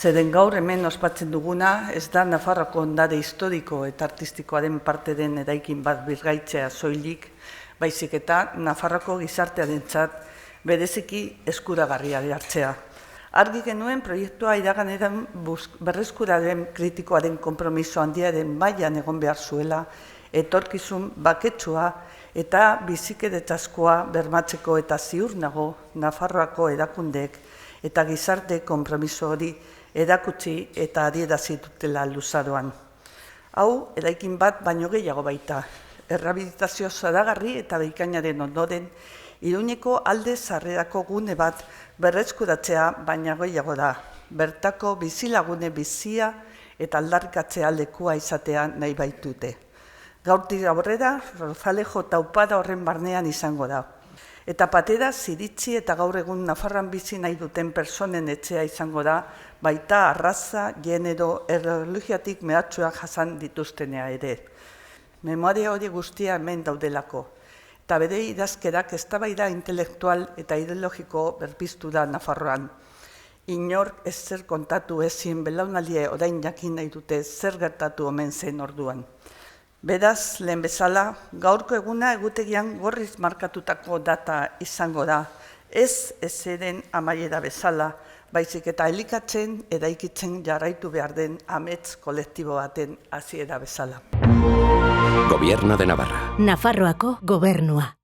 Zeren gaur hemen ospatzen duguna ez da Nafarroako ondare historiko eta artistikoaren parte den eraikin bat birgaitzea soilik, baizik eta Nafarroako gizartearentzat bereziki eskuragarria hartzea. Argi genuen proiektua iraganeran berreskuraren kritikoaren konpromiso handiaren mailan egon behar zuela, etorkizun baketsua eta bizikidetzaskoa bermatzeko eta ziur nago Nafarroako erakundeek eta gizarte konpromiso hori erakutsi eta adierazi dutela luzaroan. Hau, eraikin bat baino gehiago baita. Errehabilitazio zoragarri eta bikainaren ondoren, Iruñeko alde sarrerako gune bat berreskuratzea baina gehiago da. Bertako bizilagune bizia eta aldarrikatzea lekua izatea nahi baitute. Gaurtik aurrera, Rozalejo taupada horren barnean izango da. Eta patera ziritzi eta gaur egun Nafarroan bizi nahi duten personen etxea izango da, baita arraza, genero, erreligiotik mehatxuak jasan dituztenea ere. Memoria hori guztia hemen daudelako. Eta bere idazkerak eztabaida intelektual eta ideologiko berpiztu da Nafarroan. Inork ezer kontatu ezin belaunaldia orain jakin nahi dute zer gertatu omen zen orduan. Beraz, lehen bezala, gaurko eguna egutegian gorriz markatutako data izango da, ez ezeren amaiera bezala, baizik eta elikatzen eraikitzen jarraitu behar den amets kolektibo baten hasiera bezala. Gobierno de Navarra. Nafarroako gobernua.